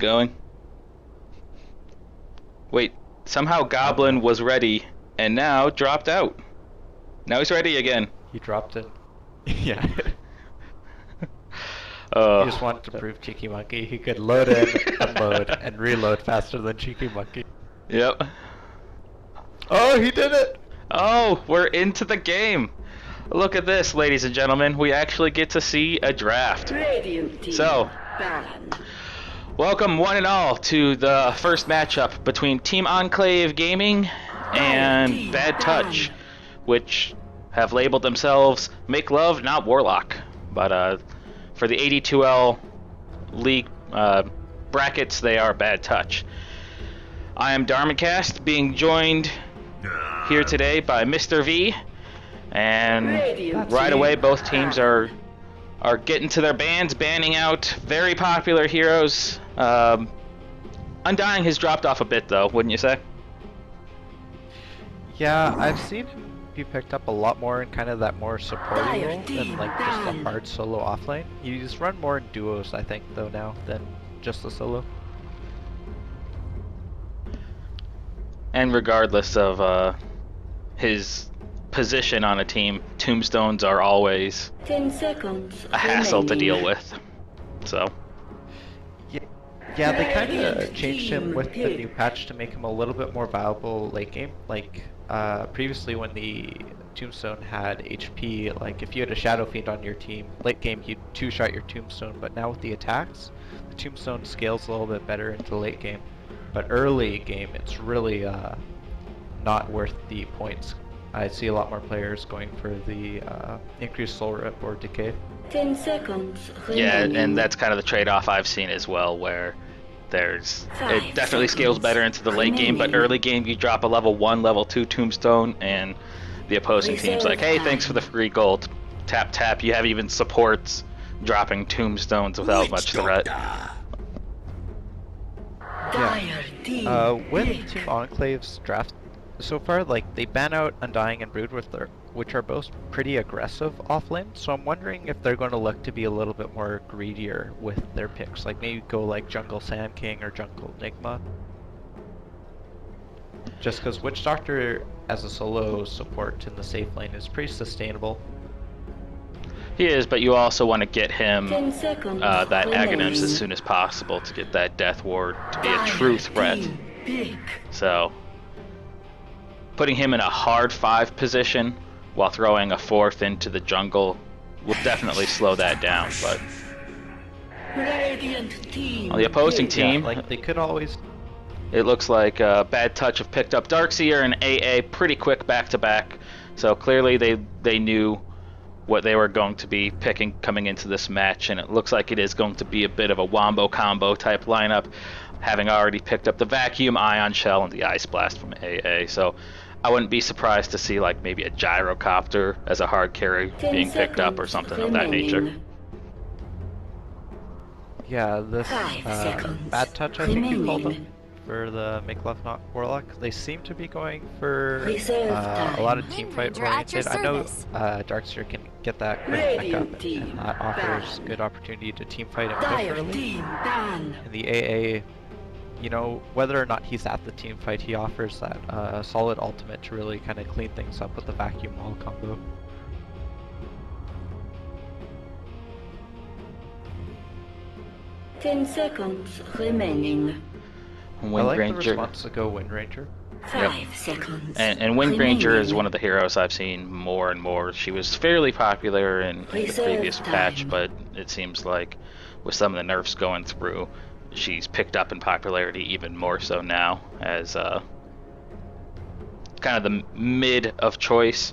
Going. Wait, somehow Goblin was ready and now dropped out. Now he's ready again. He dropped it. Yeah. He just Oh, wanted to prove Cheeky Monkey he could load in, unload, and reload faster than Cheeky Monkey. yep. Oh, he did it! Oh, we're into the game. Look at this, ladies and gentlemen. We actually get to see a draft. So, welcome one and all to the first matchup between Team Enclave Gaming and Bad Touch, which have labeled themselves Make Love, Not Warlock. But for the AD2L league brackets, they are Bad Touch. I am Darmin being joined here today by Mr. V, and right away both teams are getting to their bans, banning out very popular heroes. Undying has dropped off a bit though, wouldn't you say? Yeah, I've seen him be picked up a lot more in kind of that more supporting role than like just a hard solo offlane. He's run more in duos, I think, though now than just the solo. And regardless of his position on a team, tombstones are always 10 seconds a hassle to deal with. So. Yeah, they kind of changed him with the new patch to make him a little bit more viable late game. Like, previously when the Tombstone had HP, like if you had a Shadow Fiend on your team, late game you'd two-shot your Tombstone, but now with the attacks, the Tombstone scales a little bit better into late game. But early game, it's really not worth the points. I see a lot more players going for the increased soul rip or decay. 10 seconds Yeah, remaining. and that's kind of the trade-off I've seen as well, where it definitely scales better into the late game, but early game you drop a level 1, level 2 tombstone, and the opposing team's like, hey, thanks for the free gold. Tap, tap, you have even supports dropping tombstones without much threat. With Team Enclave's draft so far, like, they ban out Undying and Brood, which are both pretty aggressive offlane, so I'm wondering if they're going to look to be a little bit more greedier with their picks, like maybe go like Jungle Sand King or Jungle Enigma. Just because Witch Doctor as a solo support in the safe lane is pretty sustainable. He is, but you also want to get him 10 seconds that Aghanim's remaining. as soon as possible to get that Death Ward to be a true threat. So, putting him in a hard 5 position while throwing a 4th into the jungle will definitely slow that down, but on the opposing team, Yeah, like they could always... it looks like Bad Touch have picked up Darkseer and AA pretty quick back-to-back, so clearly they knew what they were going to be picking coming into this match, and it looks like it is going to be a bit of a wombo combo type lineup, having already picked up the Vacuum, Ion Shell, and the Ice Blast from AA, so I wouldn't be surprised to see like maybe a Gyrocopter as a hard carry 10 being picked up or seconds something of that nature. remaining. Yeah, this 5 seconds Bad Touch, I think you called them, remaining. for the Make Love Not Warlock. They seem to be going for Reserve a lot of time. team fight Ranger at your oriented. I know service. Darkseer can get that quick Radiant backup, team and that offers ban. good opportunity to team fight and push Dire early. team ban. And the AA, you know, whether or not he's at the team fight, he offers that solid ultimate to really kind of clean things up with the vacuum wall combo. Ten seconds remaining. I Wind like the Ranger, response to go Wind Ranger. 5 seconds and Wind Ranger is remaining. one of the heroes I've seen more and more. She was fairly popular in the Reserve previous patch, time. but it seems like with some of the nerfs going through, she's picked up in popularity even more so now as kind of the mid of choice.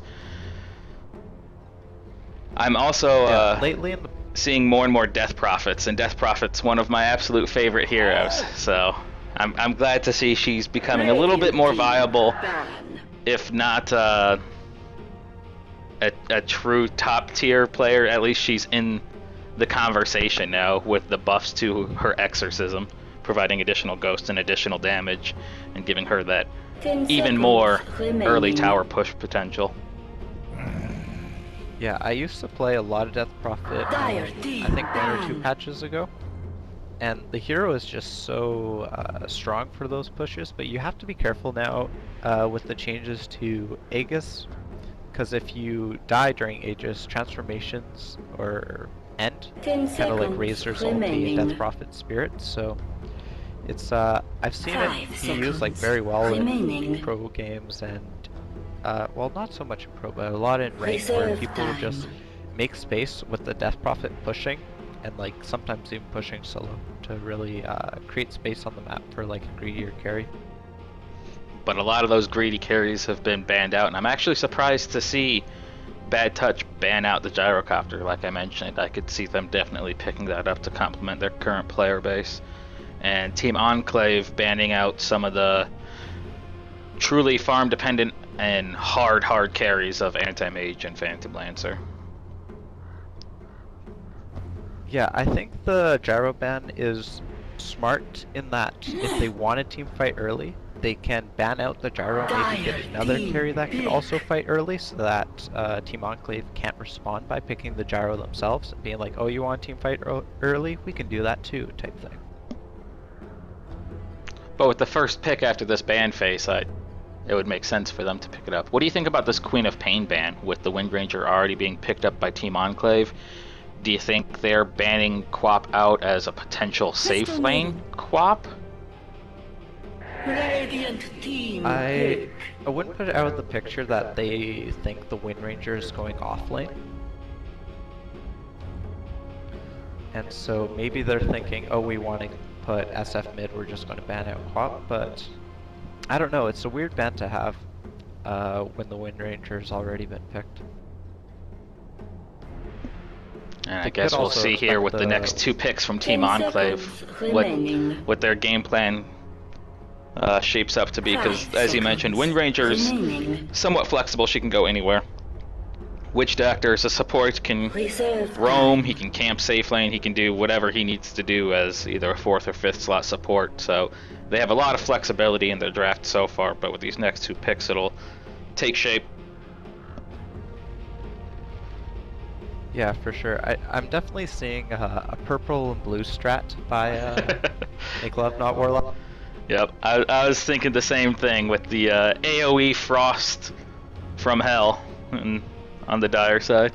I'm also Lately in the seeing more and more Death Prophets, and Death Prophet's one of my absolute favorite heroes, so I'm glad to see she's becoming a little bit more viable, Ban. if not a true top tier player. At least she's in the conversation now with the buffs to her exorcism, providing additional ghost and additional damage, and giving her that 10 even seconds more remaining. early tower push potential. Yeah, I used to play a lot of Death Prophet, Dire I team think 1 or 2 ban. patches ago. And the hero is just so strong for those pushes, but you have to be careful now with the changes to Aegis, because if you die during Aegis, transformations or end 10 kind of like seconds Razor's ulti and remaining. Death Prophet Spirit, so it's I've seen it 5 be used like seconds very well in remaining. pro games and well, not so much in pro, but a lot in ranked where Reserve people will just time. make space with the Death Prophet pushing and like sometimes even pushing solo to really create space on the map for like a greedier carry. But a lot of those greedy carries have been banned out, and I'm actually surprised to see Bad Touch ban out the gyrocopter. Like I mentioned, I could see them definitely picking that up to complement their current player base. And Team Enclave banning out some of the truly farm dependent and hard carries of Anti-Mage and Phantom Lancer. Yeah, I think the gyro ban is smart in that if they want a team fight early, they can ban out the gyro, maybe get another carry that can also fight early so that Team Enclave can't respond by picking the gyro themselves and being like, oh, you want team fight early? We can do that too, type thing. But with the first pick after this ban phase, it would make sense for them to pick it up. What do you think about this Queen of Pain ban with the Wind Ranger already being picked up by Team Enclave? Do you think they're banning Quap out as a potential safe lane Quap? Radiant team I wouldn't put it out of the picture that they think the Wind Ranger is going off lane. And so maybe they're thinking, oh, we want to put SF mid, we're just going to ban out Quap, but I don't know, it's a weird ban to have when the Wind Ranger's already been picked. And I They guess could we'll also see here expect with the next two picks from Team 10 Enclave seconds what remaining. their game plan shapes up to be, because 5 as you mentioned, seconds Wind Ranger's remaining. somewhat flexible. She can go anywhere. Witch Doctor as a support can Reserve roam, time. he can camp safe lane, he can do whatever he needs to do as either a 4th or 5th slot support. So they have a lot of flexibility in their draft so far, but with these next two picks it'll take shape. Yeah, for sure. I'm definitely seeing a purple and blue strat by Make Love Not Warlock. Yep, I was thinking the same thing with the AoE Frost from Hell on the Dire side.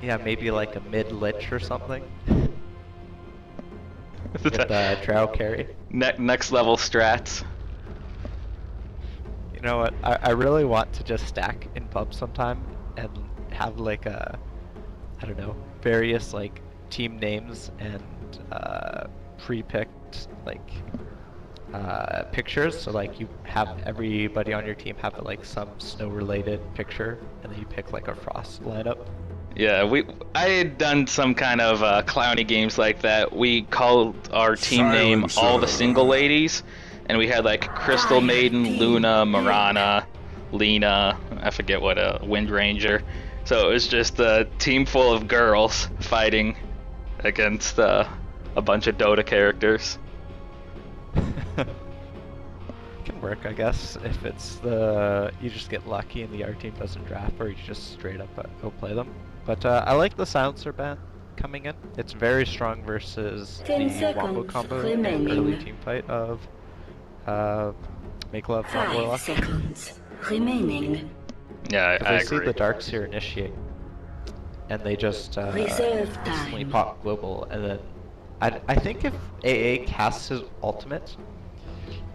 Yeah, maybe like a mid-lich or something. With Drow carry. Next level strats. You know what? I really want to just stack in pub sometime and have like I don't know, various like team names and pre-picked like pictures. So like you have everybody on your team have like some snow-related picture, and then you pick like a Frost lineup. Yeah, I had done some kind of clowny games like that. We called our team name All the Single Ladies, and we had like Crystal Maiden, Luna, Marana, Lena, I forget what, Wind Ranger. So it was just a team full of girls fighting against a bunch of Dota characters. Can work, I guess, if it's you just get lucky and the R team doesn't draft, or you just straight up outplay them. But I like the silencer ban coming in. It's very strong versus 10 the wombo seconds combo and remaining. early team fight of Make Love Not 5 Warlock. seconds remaining. Yeah, I They see agree. the darks here initiate, and they just Reserve instantly time. pop global, and then I think if AA casts his ultimate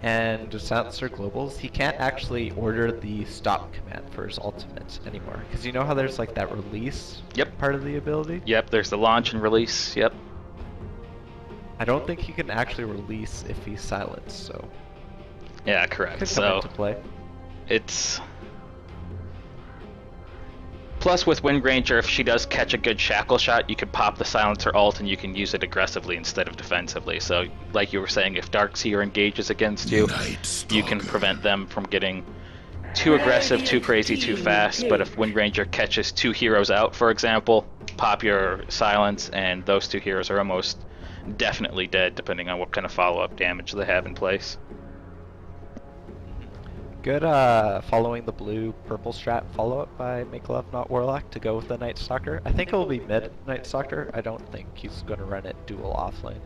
and silencer globals, he can't actually order the stop command for his ultimate anymore, because you know how there's like that release Yep. part of the ability? Yep, there's the launch and release, yep. I don't think he can actually release if he's silenced, so Yeah, could correct. come So into play. it's... Plus with Wind Ranger, if she does catch a good shackle shot, you can pop the silencer ult and you can use it aggressively instead of defensively. So like you were saying, if Darkseer engages against you, you can prevent them from getting too aggressive, too crazy, too fast. But if Wind Ranger catches two heroes out, for example, pop your silence and those two heroes are almost definitely dead, depending on what kind of follow-up damage they have in place. Good following the blue-purple strat follow-up by Make Love Not Warlock to go with the Night Stalker. I think it will be mid Night Stalker. I don't think he's going to run it dual offlane.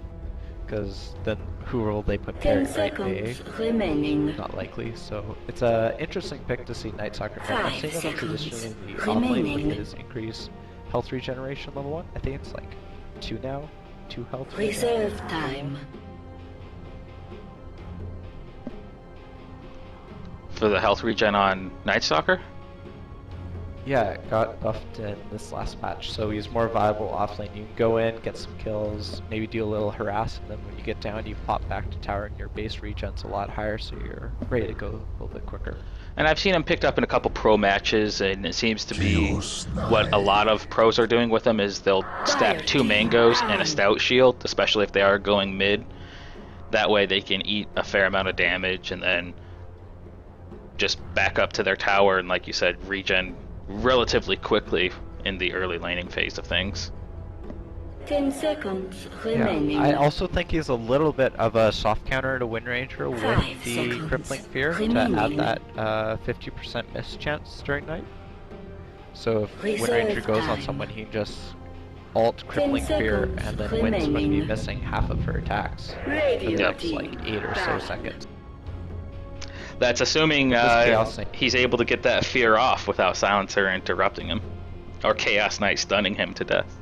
because then who will they put 10 paired, right? AA? seconds remaining. Not likely, so it's a interesting pick to see Night Soccer pick. I've 5 seen them seconds traditionally in the offlane remaining. with his increased health regeneration level 1. I think it's like 2 now, 2 health. Reserve time. For the health regen on Night Stalker? Yeah, it got buffed in this last match, so he's more viable offlane. You can go in, get some kills, maybe do a little harass, and then when you get down, you pop back to tower, and your base regen's a lot higher, so you're ready to go a little bit quicker. And I've seen him picked up in a couple pro matches, and it seems to be what a lot of pros are doing with him is they'll stack 2 mangoes and a stout shield, especially if they are going mid. That way they can eat a fair amount of damage and then just back up to their tower and, like you said, regen relatively quickly in the early laning phase of things. 10 seconds remaining. Yeah, I also think he's a little bit of a soft counter to Wind Ranger with 5 the seconds Crippling Fear remaining. to add that 50% miss chance during night. So if Wind Reserve Ranger goes on time. someone, he can just alt Crippling Fear seconds and then Wind's going to be remaining. missing half of her attacks for the Radio next team like 8 or so back. seconds. That's assuming Chaos Knight. he's able to get that fear off without Silencer interrupting him, or Chaos Knight stunning him to death.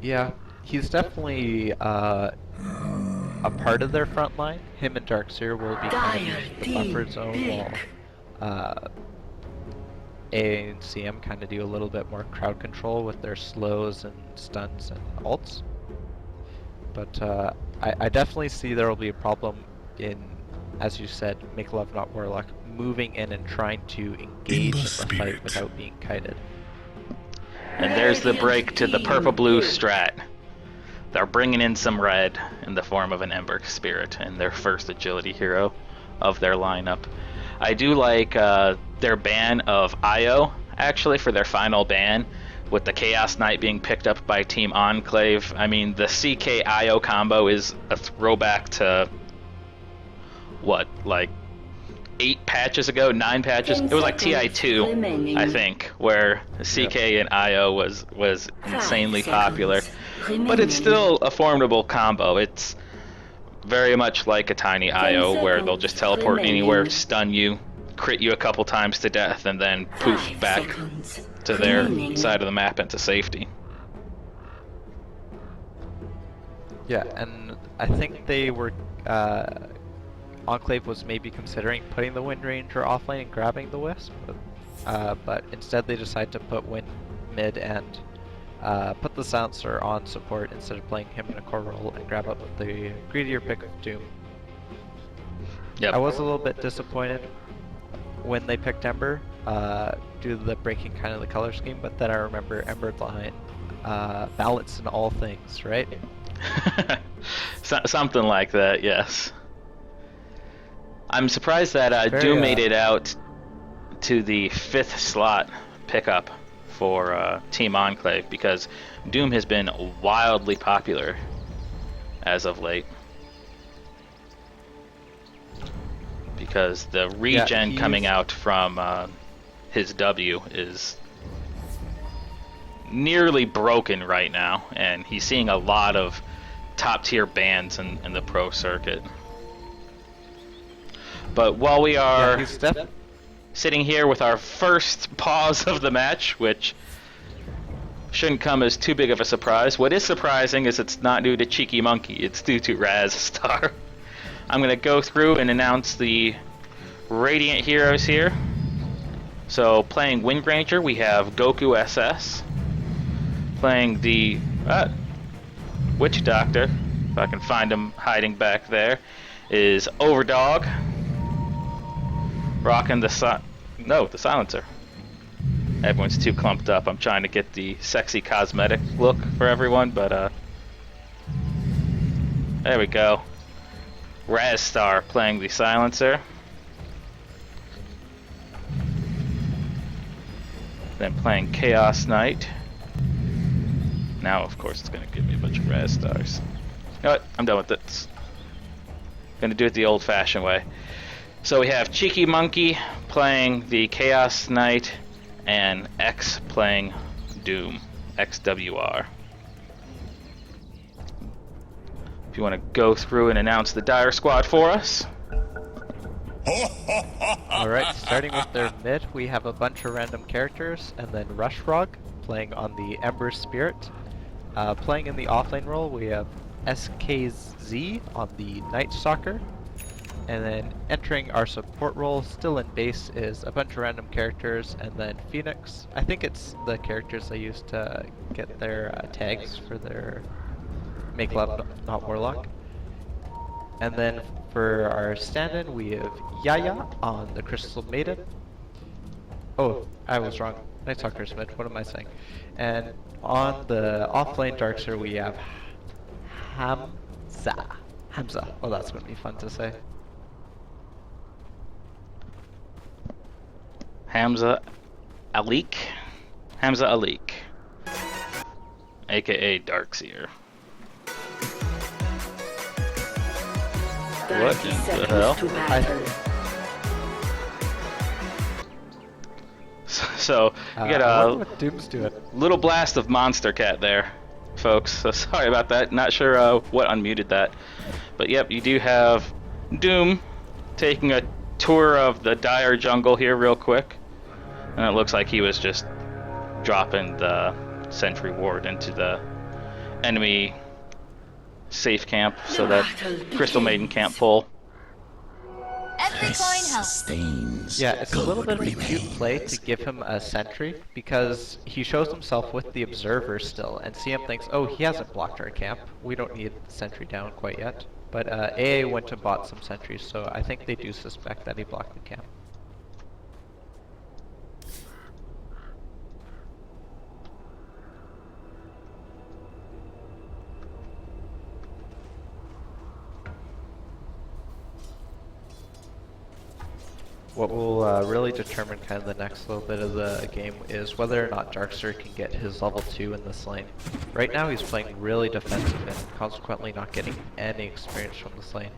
Yeah, he's definitely a part of their front line. Him and Darkseer will be kind Dire of the team buffer zone pick. while AA and CM kind of do a little bit more crowd control with their slows and stuns and alts. But I definitely see there will be a problem in, as you said, Make Love Not Warlock, moving in and trying to engage in the fight without being kited. And there's the break to the purple blue strat. They're bringing in some red in the form of an Ember Spirit and their first agility hero of their lineup. I do like their ban of Io, actually, for their final ban, with the Chaos Knight being picked up by Team Enclave. I mean, the CK Io combo is a throwback to, what, like 8 patches ago, 9 patches? It was like TI2, I think, where CK and IO was insanely popular. But it's still a formidable combo. It's very much like a tiny IO, where they'll just teleport anywhere, stun you, crit you a couple times to death, and then poof back to their side of the map into safety. Yeah, and I think they were Enclave was maybe considering putting the Wind Ranger offlane and grabbing the Wisp, but instead they decided to put Wind mid and put the Silencer on support instead of playing him in a core role and grab up the greedier pick of Doom. Yep. I was a little bit disappointed when they picked Ember due to the breaking kind of the color scheme, but then I remember Ember's line, balance in all things, right? Something like that, yes. I'm surprised that Doom made it out to the 5th slot pickup for Team Enclave, because Doom has been wildly popular as of late. Because the regen coming out from his W is nearly broken right now, and he's seeing a lot of top tier bans in the pro circuit. But while we are sitting here with our first pause of the match, which shouldn't come as too big of a surprise, what is surprising is it's not due to Cheeky Monkey, it's due to Razstar. I'm going to go through and announce the Radiant heroes here. So playing Wind Ranger, we have Goku SS. Playing the Witch Doctor, if I can find him hiding back there, is Overdog. Rocking the Silencer. Everyone's too clumped up. I'm trying to get the sexy cosmetic look for everyone, but there we go. Razstar playing the Silencer. Then playing Chaos Knight. Now, of course, it's going to give me a bunch of Razstars. You know what? I'm done with this. Going to do it the old-fashioned way. So we have Cheeky Monkey playing the Chaos Knight, and X playing Doom, XWR. you want to go through and announce the Dire Squad for us? Alright, starting with their mid, we have a bunch of random characters, and then Rushrog playing on the Ember Spirit. Playing in the offlane role, we have SKZ on the Night Stalker. And then entering our support role, still in base, is a bunch of random characters, and then Phoenix. I think it's the characters they use to get their tags for their Make Love Not Warlock. And then for our stand-in, we have Yaya on the Crystal Maiden. Oh, I was wrong. Night Stalker's mid, what am I saying? And on the offlane Darkseer, we have Hamza. Oh, that's going to be fun to say. Hamza Alik, aka Darkseer. What 30 in the seconds hell? to battle. So you get I a wonder what Doom's doing. little blast of Monster Cat there, folks. So sorry about that. Not sure what unmuted that, but yep, you do have Doom taking a tour of the Dire jungle here real quick, and it looks like he was just dropping the Sentry Ward into the enemy safe camp so that Crystal Maiden can't pull. Every coin helps. Sustains. Yeah, it's a little bit of a cute play to give him a sentry, because he shows himself with the observer still, and CM thinks, oh, he hasn't blocked our camp, we don't need the sentry down quite yet. But AA went and bought some sentries, so I think they do suspect that he blocked the camp. What will really determine kind of the next little bit of the game is whether or not Darkseer can get his level 2 in this lane. Right now he's playing really defensive and consequently not getting any experience from this lane.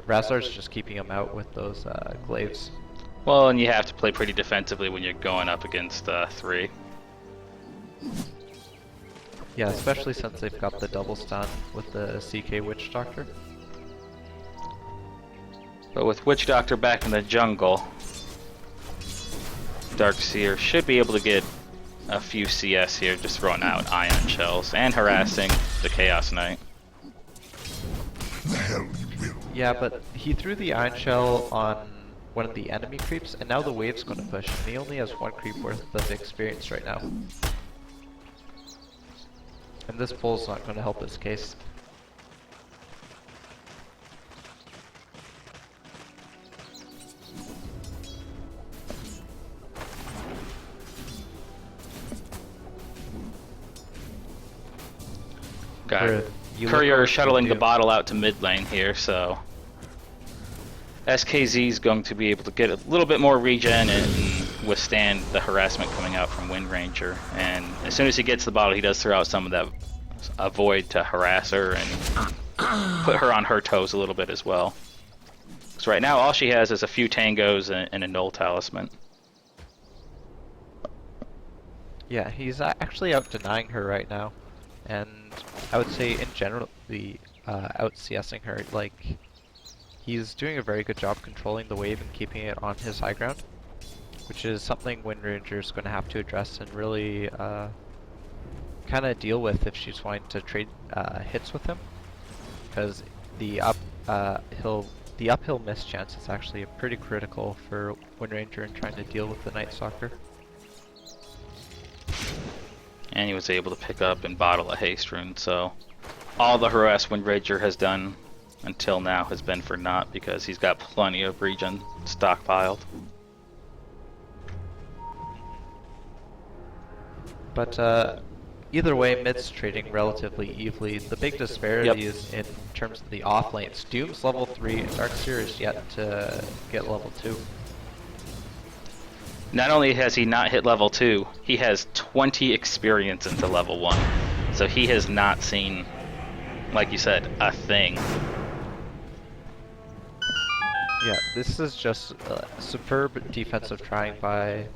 Razor's just keeping him out with those glaives. Well, and you have to play pretty defensively when you're going up against 3. Yeah, especially since they've got the double stun with the CK Witch Doctor. But with Witch Doctor back in the jungle, Darkseer should be able to get a few CS here, just throwing out ion shells and harassing the Chaos Knight. Yeah, but he threw the Iron Shell on one of the enemy creeps, and now the wave's going to push, and he only has 1 creep worth of experience right now. And this pull's not going to help his case. Got You look Courier over shuttling the Doom. bottle out to mid lane here, so SKZ is going to be able to get a little bit more regen and withstand the harassment coming out from Wind Ranger. And as soon as he gets the bottle, he does throw out some of that avoid to harass her and put her on her toes a little bit as well. So right now, all she has is a few tangos and a null talisman. Yeah, he's actually out denying her right now, and I would say in general, out CSing her. Like, he's doing a very good job controlling the wave and keeping it on his high ground, which is something Wind Ranger is going to have to address and really kind of deal with if she's wanting to trade hits with him, because the uphill miss chance is actually pretty critical for Wind Ranger in trying to deal with the Night Stalker. And he was able to pick up and bottle a haste rune, so all the harass Wind Ranger has done until now has been for naught, because he's got plenty of regen stockpiled. But either way, mid's trading relatively evenly. The big disparity is in terms of the off lanes. Doom's level 3 and Darkseer is yet to get level 2. Not only has he not hit level 2, he has 20 experience into level 1. So he has not seen, like you said, a thing. Yeah, this is just a superb defensive trying by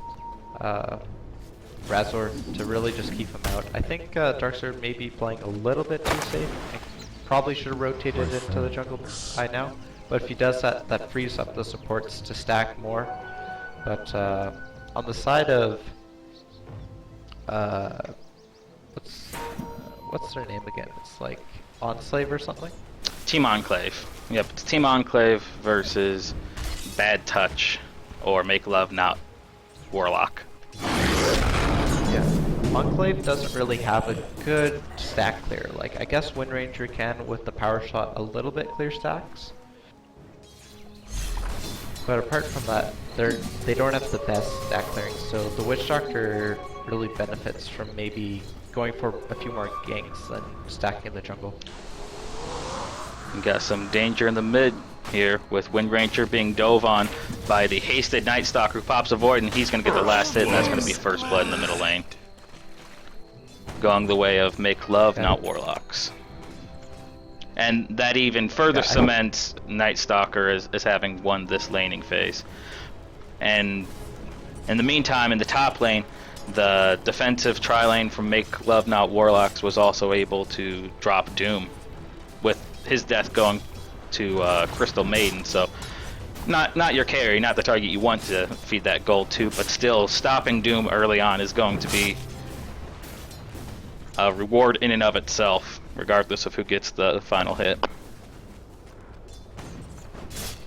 Razor to really just keep him out. I think Darkseer may be playing a little bit too safe and probably should have rotated into the jungle by now. But if he does that, that frees up the supports to stack more. But on the side of what's their name again? It's like Enclave or something. Team Enclave. Yep, it's Team Enclave versus Bad Touch or Make Love Not Warlock. Yeah, Enclave doesn't really have a good stack clear. Like, I guess Wind Ranger can with the power shot a little bit clear stacks. But apart from that, they don't have the best stack clearing, so the Witch Doctor really benefits from maybe going for a few more ganks than stacking the jungle. We got some danger in the mid here with Wind Ranger being dove on by the hasted Night Stalker who pops a void, and he's going to get the last hit, and that's going to be first blood in the middle lane. Going the way of Make Love Not Warlocks. And that even further cements Night Stalker as having won this laning phase. And in the meantime, in the top lane, the defensive tri-lane from Make Love Not Warlocks was also able to drop Doom, with his death going to Crystal Maiden. So not your carry, not the target you want to feed that gold to, but still stopping Doom early on is going to be a reward in and of itself, regardless of who gets the final hit.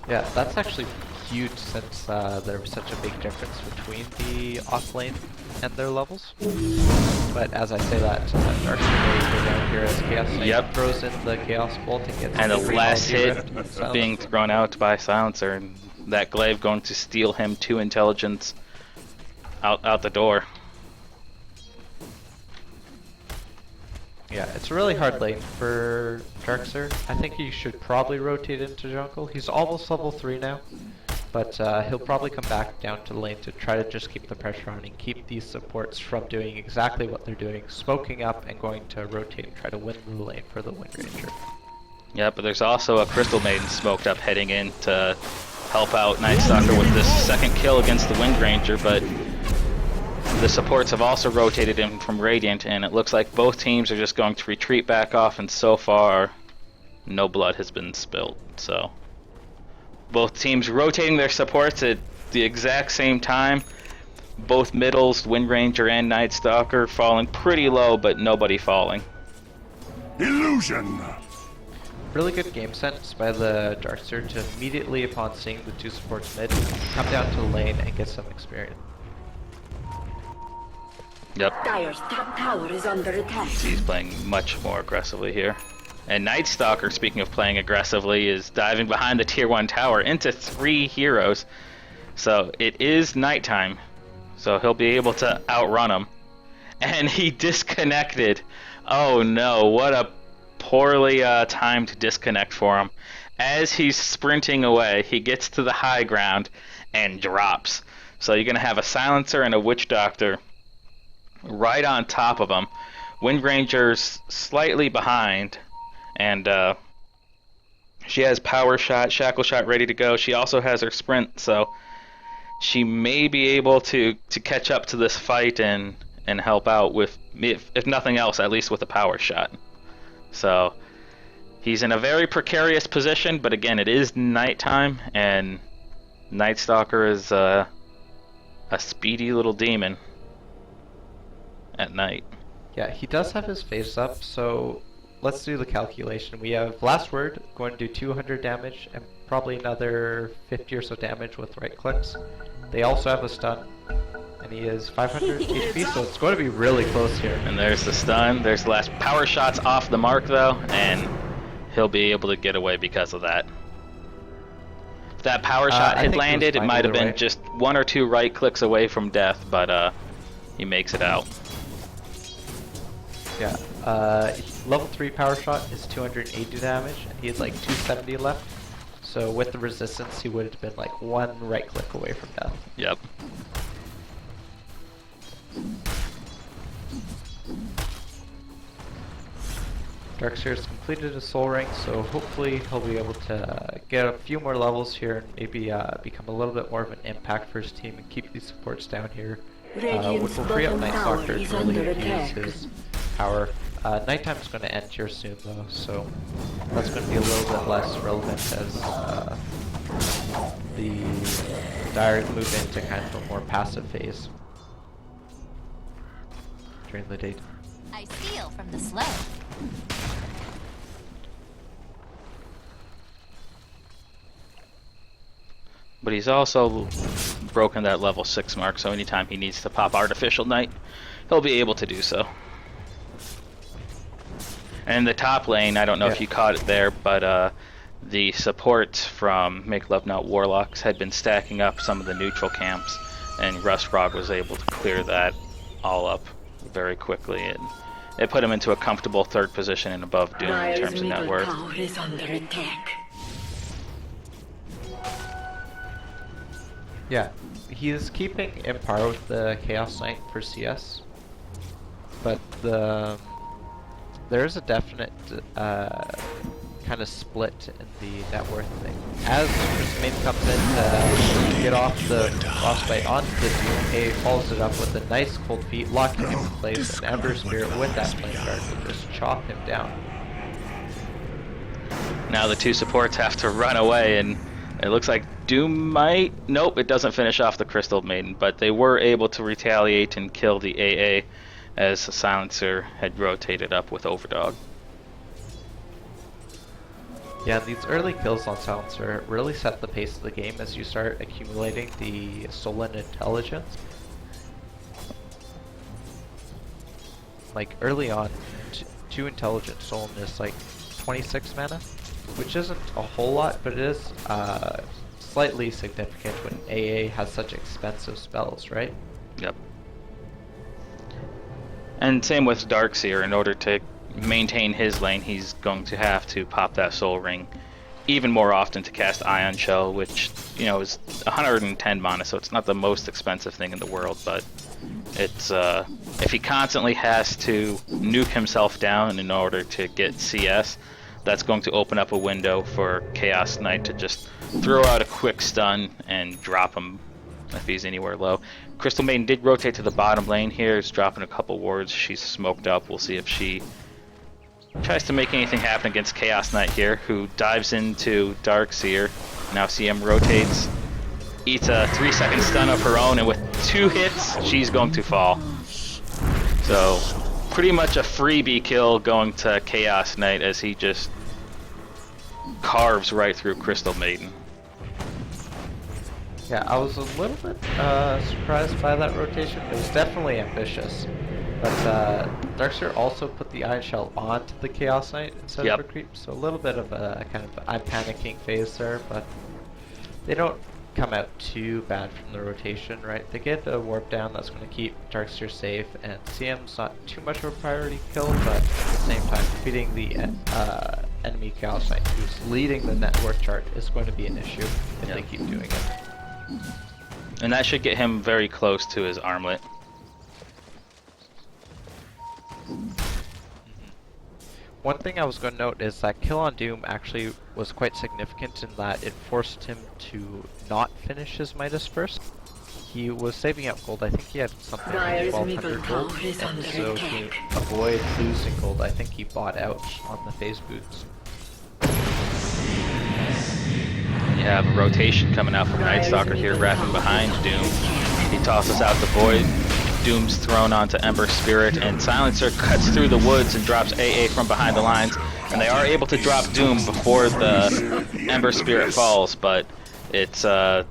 Yeah, that's actually huge since there was such a big difference between the off lane and their levels. But as I say that, Dark's go down here as Chaos Knight throws in the Chaos Bolt and gets and the last hit ripped. being thrown out by Silencer, and that glaive going to steal him 2 intelligence out the door. Yeah, it's a really hard lane for Darkser. I think he should probably rotate into jungle. He's almost level 3 now, but he'll probably come back down to the lane to try to just keep the pressure on and keep these supports from doing exactly what they're doing, smoking up and going to rotate and try to win the lane for the Wind Ranger. Yeah, but there's also a Crystal Maiden smoked up heading in to help out Night Stalker with this second kill against the Wind Ranger, but the supports have also rotated in from Radiant, and it looks like both teams are just going to retreat back off, and so far, no blood has been spilled. So, both teams rotating their supports at the exact same time. Both middles, Wind Ranger and Night Stalker, falling pretty low, but nobody falling. Illusion! Really good game sense by the Darkser to immediately upon seeing the 2 supports mid, come down to the lane and get some experience. Yep. Dire's top tower is under attack. He's playing much more aggressively here. And Night Stalker, speaking of playing aggressively, is diving behind the tier 1 tower into 3 heroes. So it is nighttime, so he'll be able to outrun them. And he disconnected. Oh no, what a poorly timed disconnect for him. As he's sprinting away, he gets to the high ground and drops. So you're going to have a Silencer and a Witch Doctor right on top of him. Wind Ranger's slightly behind, and she has Power Shot, Shackle Shot ready to go. She also has her Sprint, so she may be able to catch up to this fight and help out with, if nothing else, at least with a Power Shot. So he's in a very precarious position, but again, it is nighttime, and Night Stalker is a speedy little demon at night. Yeah, he does have his face up, so let's do the calculation. We have Last Word going to do 200 damage and probably another 50 or so damage with right clicks. They also have a stun, and he is 500 HP, so it's going to be really close here. And there's the stun. There's the last Power Shot's off the mark though, and he'll be able to get away because of that. If that Power Shot had landed, it might have been just 1 or 2 right clicks away from death, but he makes it out. Yeah, level 3 Power Shot is 280 damage, and he has like 270 left. So with the resistance, he would have been like 1 right click away from death. Yep. Darkseer's completed his soul ring, so hopefully he'll be able to get a few more levels here and maybe become a little bit more of an impact for his team and keep these supports down here. Which will free up Night Stalker to really use his power Nighttime is going to end here soon though, so that's going to be a little bit less relevant as the Dire move into kind of a more passive phase during the day. I steal from the slow. But he's also broken that level 6 mark, so anytime he needs to pop Artificial Night, he'll be able to do so. And in the top lane, I don't know if you caught it there, but the support from Make Love Not Warlocks had been stacking up some of the neutral camps, and Rustfrog was able to clear that all up very quickly, and it put him into a comfortable 3rd position and above Doom in Dire's terms of net middle worth. tower is under attack. Yeah, he is keeping in par with the Chaos Knight for CS, but there's a definite kind of split in the net worth thing. As Crystal comes in to get off the Frostbite onto the Doom, A follows it up with a nice cold feet, locking him in place, and Ember Spirit with that flame guard will just chop him down. Now the two supports have to run away, and it looks like Doom might... Nope, it doesn't finish off the Crystal Maiden, but they were able to retaliate and kill the AA as the Silencer had rotated up with Overdog. Yeah, these early kills on Silencer really set the pace of the game as you start accumulating the Solan Intelligence. Like early on, 2 Intelligent Solan is like 26 mana, which isn't a whole lot, but it is slightly significant when AA has such expensive spells, right? Yep. And same with Darkseer. In order to maintain his lane, he's going to have to pop that Soul Ring even more often to cast Ion Shell, which, you know, is 110 mana, so it's not the most expensive thing in the world, but it's if he constantly has to nuke himself down in order to get CS, that's going to open up a window for Chaos Knight to just throw out a quick stun and drop him if he's anywhere low. Crystal Maiden did rotate to the bottom lane here. It's dropping a couple wards. She's smoked up. We'll see if she tries to make anything happen against Chaos Knight here, who dives into Darkseer. Now CM rotates, eats a 3-second stun of her own, and with 2 hits, she's going to fall. So, pretty much a freebie kill going to Chaos Knight as he just carves right through Crystal Maiden. Yeah, I was a little bit surprised by that rotation. It was definitely ambitious. But Darkseer also put the Iron Shell onto the Chaos Knight instead of a creep, so a little bit of a kind of I'm panicking phase there, but they don't come out too bad from the rotation, right? They get a warp down that's going to keep Darkseer safe, and CM's not too much of a priority kill, but at the same time, defeating the enemy Chaos Knight who's leading the net worth chart is going to be an issue if they keep doing it. And that should get him very close to his armlet. One thing I was going to note is that kill on Doom actually was quite significant in that it forced him to not finish his Midas first. He was saving up gold. I think he had something like 1200 gold, and so to avoid losing gold, I think he bought out on the phase boots. You have a rotation coming out from Night Stalker here, wrapping behind Doom. He tosses out the Void. Doom's thrown onto Ember Spirit, and Silencer cuts through the woods and drops AA from behind the lines. And they are able to drop Doom before the Ember Spirit falls, but it's a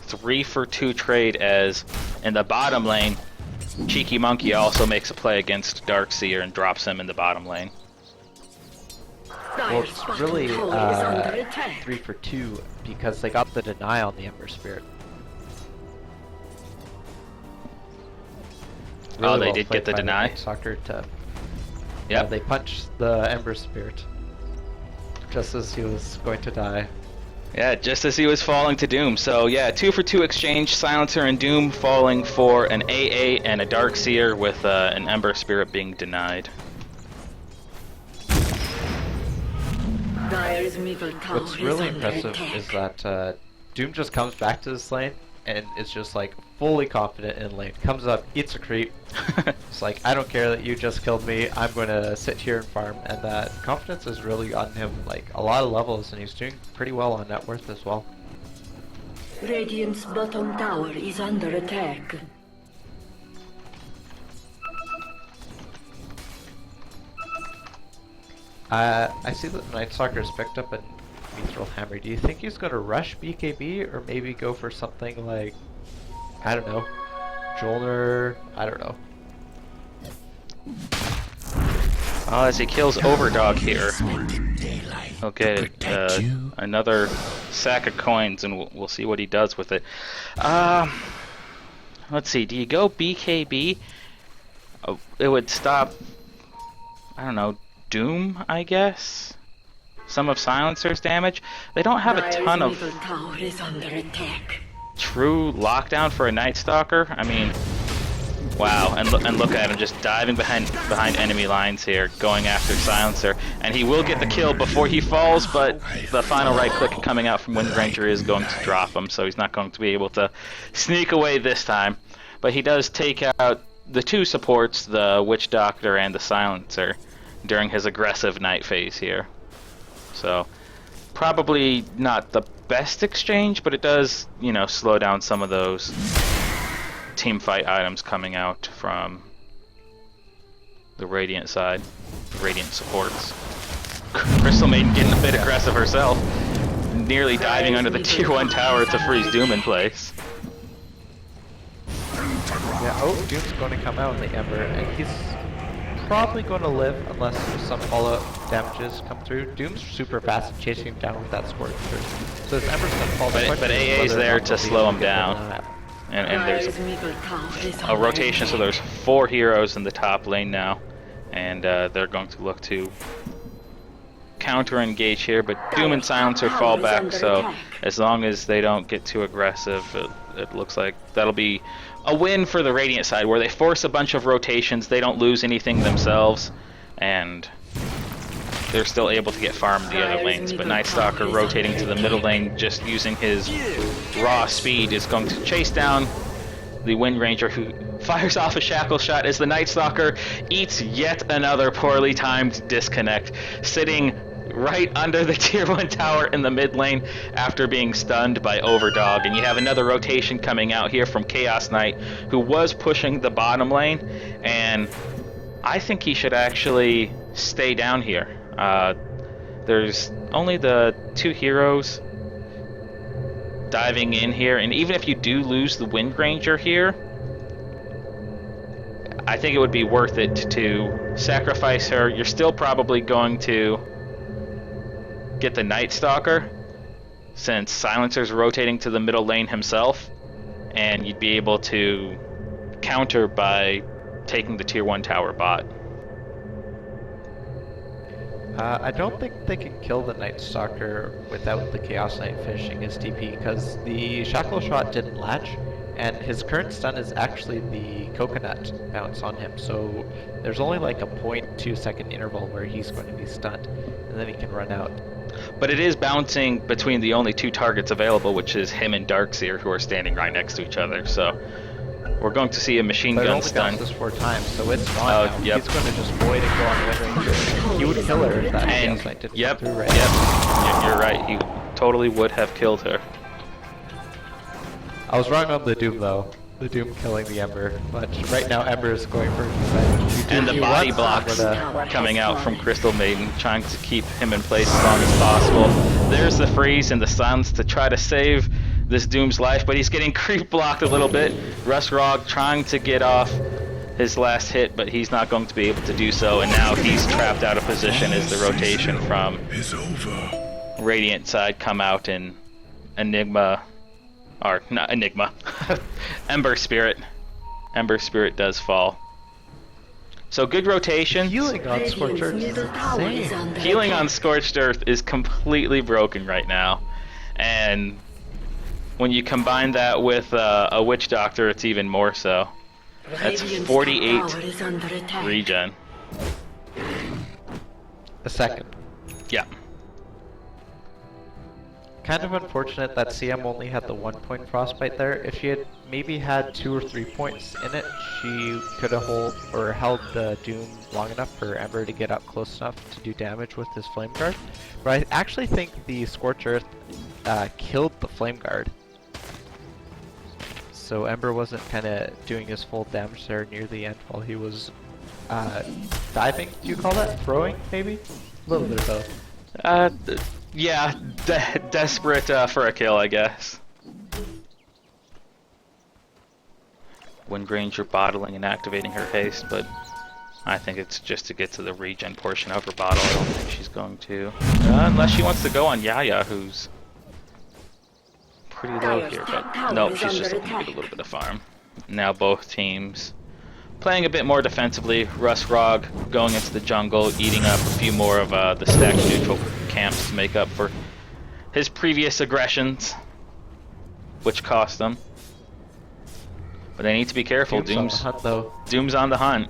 3-for-2 trade as in the bottom lane, Cheeky Monkey also makes a play against Darkseer and drops him in the bottom lane. Well, it's really 3-for-2 because they got the deny on the Ember Spirit. Really oh, they well did played get the by deny? Soccer to... Yeah, they punched the Ember Spirit just as he was going to die. Yeah, just as he was falling to Doom. So yeah, 2-for-2 exchange, Silencer and Doom falling for an AA and a Darkseer with an Ember Spirit being denied. Dire's middle tower What's is really under impressive attack. is that Doom just comes back to this lane and is just like fully confident in lane. Comes up, eats a creep. It's like, I don't care that you just killed me. I'm going to sit here and farm. And that confidence has really gotten him like a lot of levels, and he's doing pretty well on net worth as well. Radiant's bottom tower is under attack. I see that Night Stalker's picked up a Mithril Hammer. Do you think he's going to rush BKB, or maybe go for something like, I don't know, Jolner? I don't know. Oh, as he kills Overdog here. Okay, another sack of coins, and we'll see what he does with it. Let's see, do you go BKB? It would stop, I don't know, Doom, I guess? Some of Silencer's damage. They don't have a ton of Middle tower is under attack. true lockdown for a Night Stalker. I mean, wow, and look at him just diving behind enemy lines here, going after Silencer, and he will get the kill before he falls, but the final right click coming out from Wind Ranger is going to drop him, so he's not going to be able to sneak away this time. But he does take out the two supports, the Witch Doctor and the Silencer, during his aggressive night phase here. So probably not the best exchange, but it does, you know, slow down some of those team fight items coming out from the Radiant side, the Radiant supports. Crystal Maiden getting a bit aggressive herself, nearly diving under the tier 1 tower to freeze Doom in place. Yeah, oh, Doom's going to come out in the Ember, and he's probably going to live unless some fallout damages come through. Doom's super fast and chasing him down with that Scorcher. So this Ember's going to fall. But AA's there to slow him down. And there's a rotation, so there's 4 heroes in the top lane now. And they're going to look to counter engage here, but Doom and Silencer fall back, so as long as they don't get too aggressive, it looks like that'll be a win for the Radiant side, where they force a bunch of rotations, they don't lose anything themselves, and they're still able to get farm in the other lanes. But Night Stalker rotating to the middle lane, just using his raw speed, is going to chase down the Wind Ranger, who fires off a shackle shot as the Night Stalker eats yet another poorly timed disconnect, sitting right under the tier 1 tower in the mid lane after being stunned by Overdog. And you have another rotation coming out here from Chaos Knight, who was pushing the bottom lane, and I think he should actually stay down here. There's only the 2 heroes diving in here, and even if you do lose the Wind Ranger here, I think it would be worth it to sacrifice her. You're still probably going to get the Night Stalker, since Silencer's rotating to the middle lane himself, and you'd be able to counter by taking the tier 1 tower bot. I don't think they can kill the Night Stalker without the Chaos Knight finishing his TP, because the Shackle Shot didn't latch, and his current stun is actually the Coconut bounce on him, so there's only like a 0.2 second interval where he's going to be stunned, and then he can run out. But it is bouncing between the only 2 targets available, which is him and Darkseer, who are standing right next to each other, so we're going to see a machine gun stun. But it only bounces 4 times, so it's gone now. Yep. He's going to just void and go on Wind Ranger. He would kill her if that Chaos Knight didn't come through right. Yep, you're right, he totally would have killed her. I was wrong on the Doom though. The Doom killing the Ember, but right now Ember is going for revenge. And the body blocks coming out from Crystal Maiden, trying to keep him in place as long as possible. There's the freeze and the silence to try to save this Doom's life, but he's getting creep blocked a little bit. Rusrog trying to get off his last hit, but he's not going to be able to do so, and now he's trapped out of position as the rotation from Radiant side come out, and Enigma, or not Enigma, Ember Spirit. Ember Spirit does fall. So good rotation. Healing on Scorched Earth is insane. Healing on Scorched Earth is completely broken right now, and when you combine that with a Witch Doctor, it's even more so. That's 48 regen. A second. Yeah. kind of unfortunate that CM only had the 1 point frostbite there. If she had maybe had 2 or 3 points in it, she could have held the Doom long enough for Ember to get up close enough to do damage with his Flame Guard. But I actually think the Scorch Earth killed the Flame Guard. So Ember wasn't kind of doing his full damage there near the end while he was diving. Do you call that? Throwing, maybe? A little bit of both. Yeah, desperate for a kill, I guess. Wind Ranger bottling and activating her haste, but I think it's just to get to the regen portion of her bottle. I don't think she's going to. Unless she wants to go on Yaya, who's pretty low here, but no, she's just looking to get a little bit of farm. Now both teams playing a bit more defensively. Rustrog going into the jungle, eating up a few more of the stacked neutral camps to make up for his previous aggressions, which cost them. But they need to be careful. Doom's on the hunt,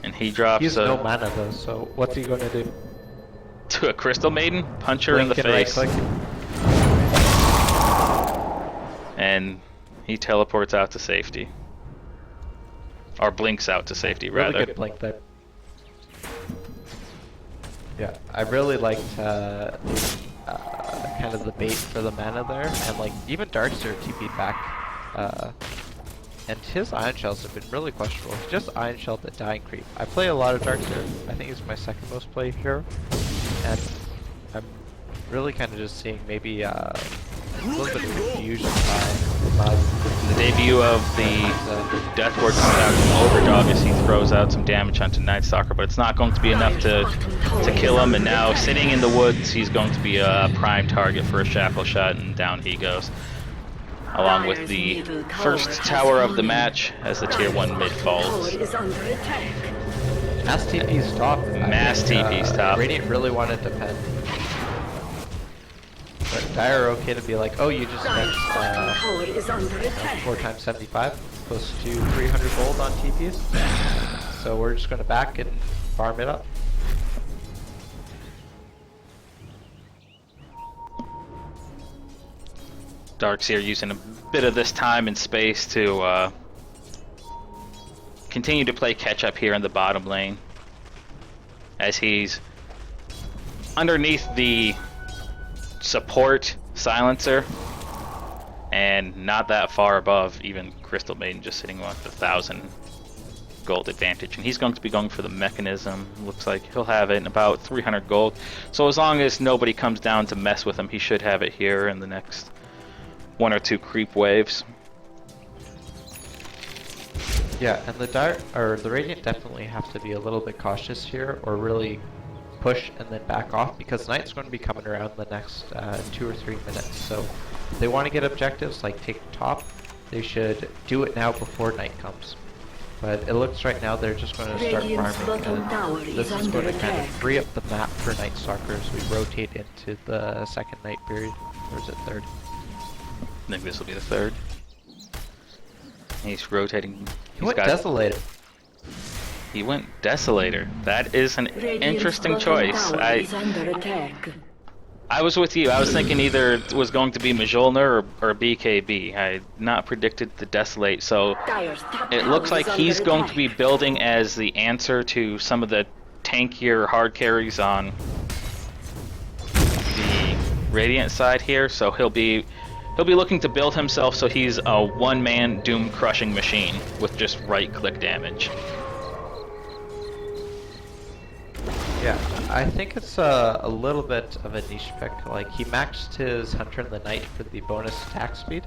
and he drops. He has no mana though, so what's he going to do? To a Crystal Maiden, punch her in the face. And he teleports out to safety. Or blinks out to safety, rather. Really good blink there. Yeah, I really liked kind of the bait for the mana there, and like even Darkseer TP'd back. And his Ion Shells have been really questionable. He just Ion Shelled the Dying Creep. I play a lot of Darkseer. I think he's my second most played hero. And I'm really kind of just seeing maybe a little bit of confusion by the debut of the Death Ward coming out from Overdog as he throws out some damage onto Night Stalker, but it's not going to be enough to kill him, and now sitting in the woods he's going to be a prime target for a Shackle Shot, and down he goes. Along with the first tower of the match as the tier 1 mid falls. Mass TP's top. Mass TP's top. Radiant really wanted to pen. But Dire are okay to be like, oh, you just spent 4 times 75, close to 300 gold on TPs. So we're just going to back and farm it up. Darkseer using a bit of this time and space to continue to play catch up here in the bottom lane, as he's underneath the support silencer and not that far above even Crystal Maiden, just sitting with 1,000 gold advantage, and he's going to be going for the mechanism. Looks like he'll have it in about 300 gold, so as long as nobody comes down to mess with him, he should have it here in the next 1 or 2 creep waves. Yeah, and the Radiant definitely have to be a little bit cautious here, or really push and then back off, because Knight's going to be coming around the next 2 or 3 minutes. So if they want to get objectives like take top, they should do it now before Knight comes. But it looks right now they're just going to start farming, and this is going to kind of free up the map for Night Stalker as we rotate into the second night period. Or is it third? I think this will be the third. He's rotating. He went Desolator. He went Desolator. That is an interesting choice. I was with you. I was thinking either it was going to be Mjolnir or BKB. I had not predicted the Desolate, so it looks like he's going to be building as the answer to some of the tankier hard carries on the Radiant side here. So he'll be looking to build himself so he's a one-man doom crushing machine with just right-click damage. Yeah, I think it's a little bit of a niche pick. Like, he maxed his Hunter in the Night for the bonus attack speed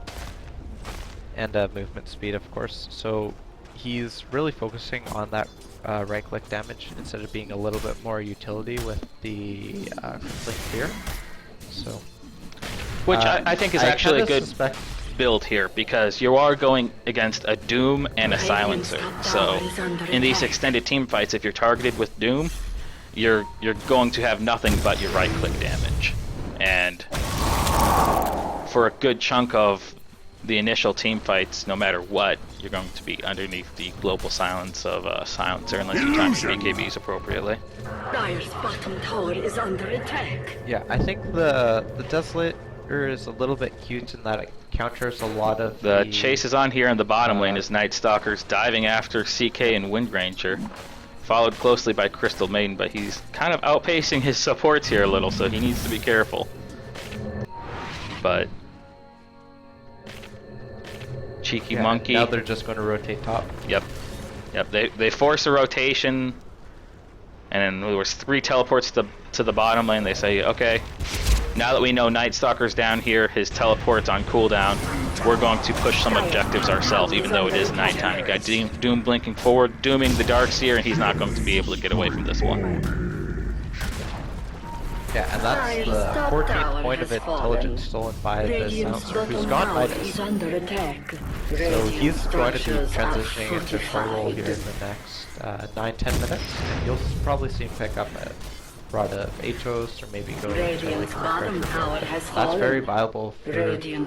and movement speed, of course. So he's really focusing on that right-click damage instead of being a little bit more utility with the Crippling Fear. So, which I think is actually a good build here, because you are going against a Doom and a Silencer. So in these extended team fights, if you're targeted with Doom, you're going to have nothing but your right click damage. And for a good chunk of the initial team fights, no matter what, you're going to be underneath the global silence of Silencer unless you time your BKBs appropriately. Dire's bottom tower is under attack. Yeah, I think the Desolator is a little bit cute in that it counters a lot of The chase is on here in the bottom lane as Night Stalker's diving after CK and Wind Ranger, followed closely by Crystal Maiden, but he's kind of outpacing his supports here a little, so he needs to be careful. But Cheeky Monkey. Now they're just going to rotate top. Yep. They force a rotation, and then there was 3 teleports to the bottom lane. They say, okay, now that we know Night Stalker's down here, his teleport's on cooldown, we're going to push some objectives ourselves, even though it is nighttime. You got Doom blinking forward, dooming the Darkseer, and he's not going to be able to get away from this one. Yeah, and that's the 14th point of intelligence stolen by the Silencer, who's gone Midas. So he's going to be transitioning into a role here in the next 9-10 minutes, and you'll probably see him pick up a rod of Atos or maybe go into a That's very viable for him to do, and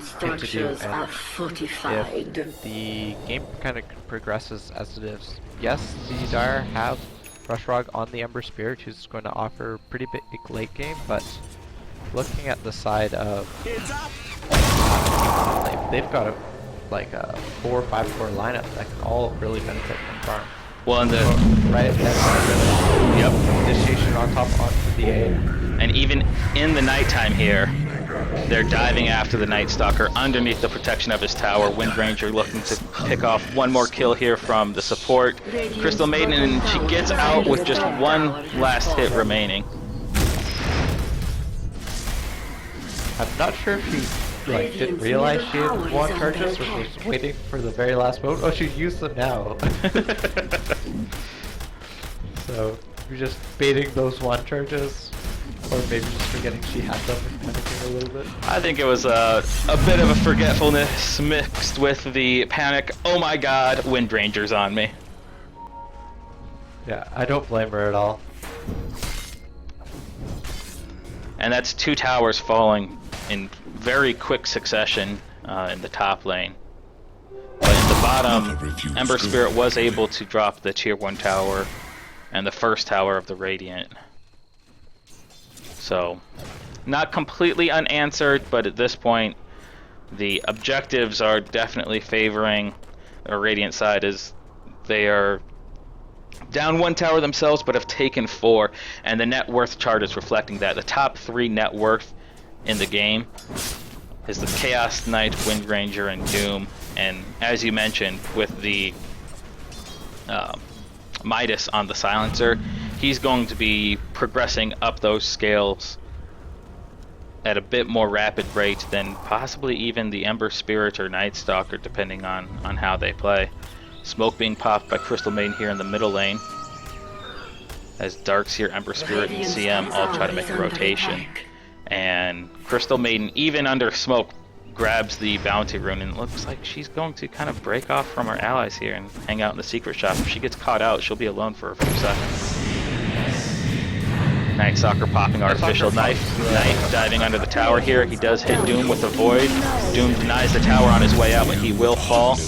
if the game kind of progresses as it is, yes, the Dire have Rushrog on the Ember Spirit, who's going to offer pretty big late game, but looking at the side of they've got a 4 or 5 core lineup that can all really benefit from farm. Well, and the right, yep, initiation on top onto the A, and even in the nighttime here, they're diving after the Night Stalker underneath the protection of his tower. Wind Ranger looking to pick off one more kill here from the support. Crystal Maiden, and she gets out with just one last hit remaining. I'm not sure if she didn't realize she had wand charges or was waiting for the very last moment. Oh, she used them now. So you're just baiting those wand charges, or maybe just forgetting she had them and panicking a little bit. I think it was a bit of a forgetfulness mixed with the panic. Oh my God, Wind Ranger's on me. Yeah, I don't blame her at all. And that's 2 towers falling in very quick succession in the top lane. But in the bottom, Ember Spirit was able to drop the tier 1 tower and the first tower of the Radiant. So, not completely unanswered, but at this point, the objectives are definitely favoring the Radiant side, as they are down 1 tower themselves, but have taken 4, and the net worth chart is reflecting that. The top 3 net worth in the game is the Chaos Knight, Wind Ranger, and Doom, and as you mentioned, with the Midas on the Silencer, he's going to be progressing up those scales at a bit more rapid rate than possibly even the Ember Spirit or Night Stalker, depending on how they play. Smoke being popped by Crystal Maiden here in the middle lane, as Darkseer, Ember Spirit, and CM all try to make a rotation. And Crystal Maiden, even under smoke, grabs the bounty rune, and it looks like she's going to kind of break off from her allies here and hang out in the secret shop. If she gets caught out, she'll be alone for a few seconds. Night Stalker popping artificial knife. Knight diving under the tower here. He does hit Doom with a void. Doom denies the tower on his way out, but he will fall.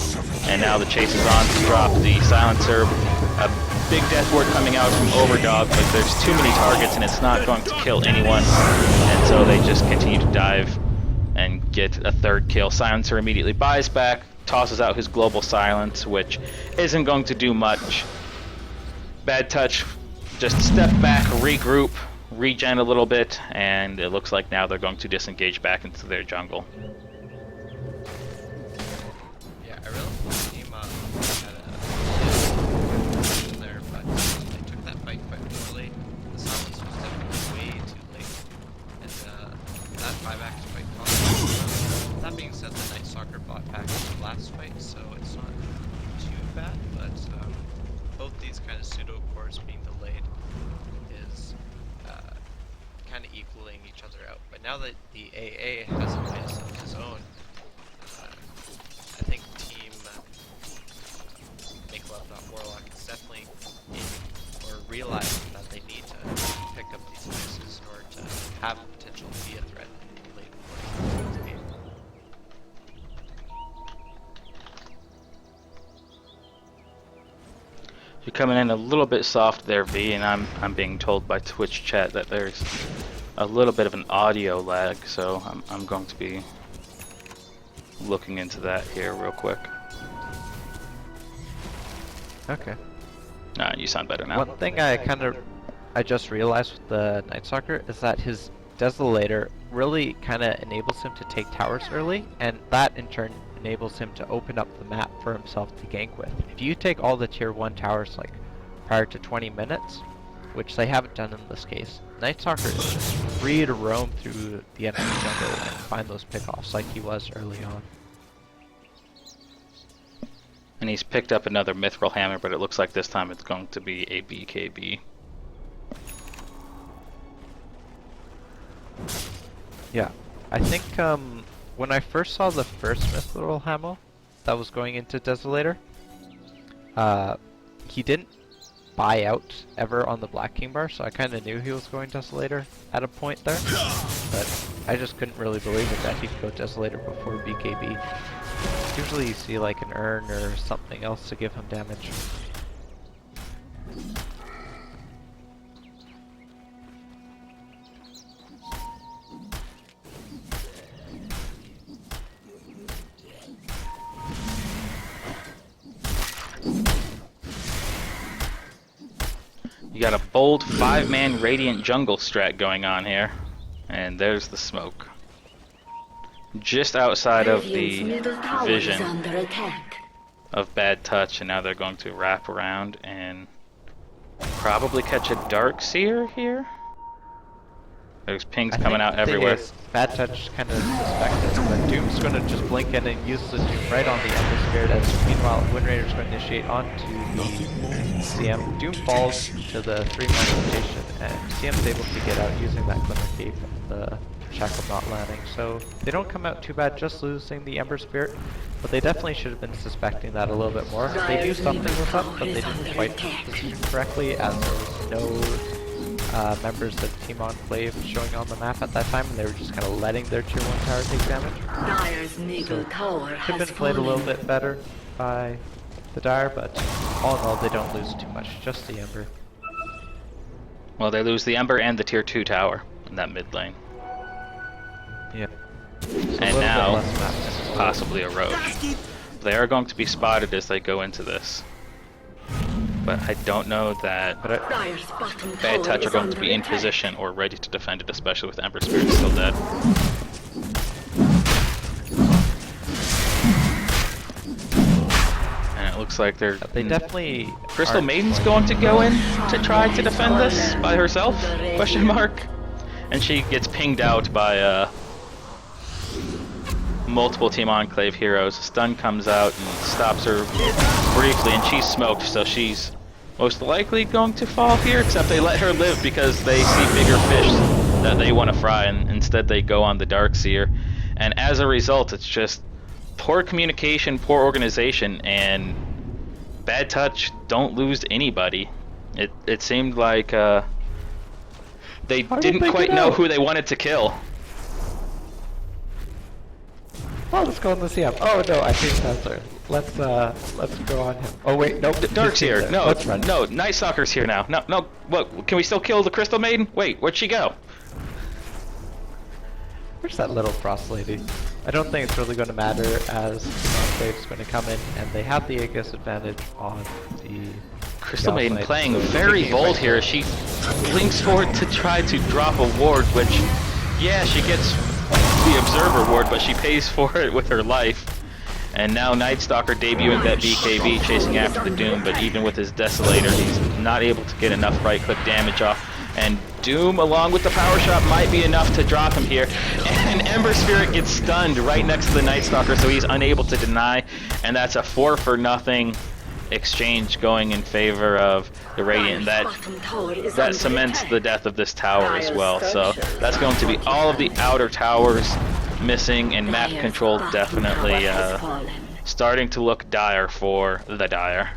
And now the chase is on to drop the Silencer. A big death ward coming out from Overdog, but there's too many targets and it's not going to kill anyone. And so they just continue to dive and get a 3rd kill. Silencer immediately buys back, tosses out his global silence, which isn't going to do much. Bad Touch just step back, regroup, regen a little bit, and it looks like now they're going to disengage back into their jungle. Yeah, I really thought the team had a position there, but they took that fight quite poorly. The silence was definitely way too late, and that buyback is quite costly. That being said, the Night Stalker bought back in the last fight, so it's not too bad, but both these kind of pseudo cores being delayed is kind of equaling each other out. But now that the AA has a Midas of his own, I think Team Make Love Not Warlock is definitely realizing that they need to pick up these Midases in order to have the potential to be a threat in the late game. You're coming in a little bit soft there, V, and I'm being told by Twitch chat that there's a little bit of an audio lag, so I'm going to be looking into that here real quick. Okay. You sound better now. One thing I just realized with the Night Stalker is that his Desolator really kind of enables him to take towers early, and that in turn enables him to open up the map for himself to gank with. If you take all the tier 1 towers like prior to 20 minutes, which they haven't done in this case, Night Stalker is just free to roam through the enemy jungle and find those pickoffs like he was early on. And he's picked up another Mithril Hammer, but it looks like this time it's going to be a BKB. Yeah, I think when I first saw the first Mithril Hammer that was going into Desolator, he didn't buy out ever on the Black King bar, so I kind of knew he was going Desolator at a point there, but I just couldn't really believe it that he could go Desolator before BKB. Usually you see like an urn or something else to give him damage. You got a bold 5-man Radiant jungle strat going on here, and there's the smoke. Just outside of the Radiant's middle tower is vision under attack. of Bad Touch, and now they're going to wrap around and probably catch a Dark Seer here. There's pings coming out everywhere. Bad Touch kind of suspected, but Doom's going to just blink in and use the Doom right on the Ember Spirit, as meanwhile Wind Raider's going to initiate onto the CM. Doom falls to the 3-man rotation, and CM's able to get out using that Glimmer Cape and the Shackle not landing. So they don't come out too bad just losing the Ember Spirit, but they definitely should have been suspecting that a little bit more. They knew something was up, but they didn't quite position correctly, as there was no members of Team Enclave showing on the map at that time, and they were just kind of letting their tier 1 tower take damage. Dire's middle tower Could has have been played a little fallen. bit better by the Dire, but all in all they don't lose too much, just the Ember. Well, they lose the Ember and the tier 2 tower in that mid lane. Yeah. And now, possibly a Roche. They are going to be spotted as they go into this. But I don't know that Dire's bottom Bad tower Touch are is going to under be in attack. position or ready to defend it, especially with Ember Spirit still dead. And it looks like they're... They definitely Crystal aren't Maiden's going going to go in to try to defend this by herself? Question mark. And she gets pinged out by multiple Team Enclave heroes. Stun comes out and stops her briefly, and she's smoked, so she's most likely going to fall here, except they let her live because they see bigger fish that they want to fry, and instead they go on the Darkseer. And as a result, it's just poor communication, poor organization, and Bad Touch don't lose anybody. It seemed like they didn't quite know who they wanted to kill. Oh, let's go on the CM. Oh no, I think that's her. Let's go on him. Oh wait, nope. Dark's here. No, Let's run. no, Night Stalker's here now. No, what? Can we still kill the Crystal Maiden? Wait, where'd she go? Where's that little frost lady? I don't think it's really going to matter, as Enclave's going to come in, and they have the Aegis advantage on the Crystal Maiden Knight, playing so very taking it bold right here. She blinks forward to try to drop a ward, which, yeah, she gets the Observer ward, but she pays for it with her life. And now Night Stalker debuting that BKB, chasing after the Doom, but even with his Desolator, he's not able to get enough right-click damage off. And Doom, along with the power shot, might be enough to drop him here. And Ember Spirit gets stunned right next to the Night Stalker, so he's unable to deny. And that's a 4-for-0 exchange going in favor of the Radiant. That cements the death of this tower as well. So that's going to be all of the outer towers missing, and map control definitely starting to look dire for the Dire.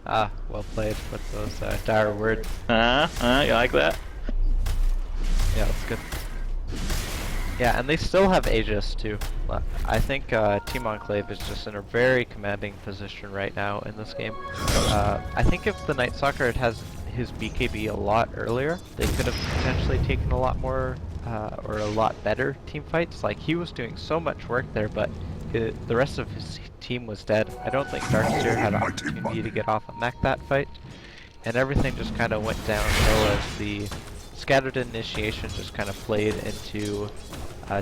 Ah, well played with those dire words. You like that? Yeah, that's good. Yeah, and they still have Aegis too. I think Team Enclave is just in a very commanding position right now in this game. I think if the Night Stalker had has his BKB a lot earlier, they could have potentially taken a lot more or a lot better team fights. Like, he was doing so much work there, but the rest of his team was dead. I don't think Darkseer had an opportunity to get off a mech that fight, and everything just kind of went downhill as the scattered initiation just kind of played into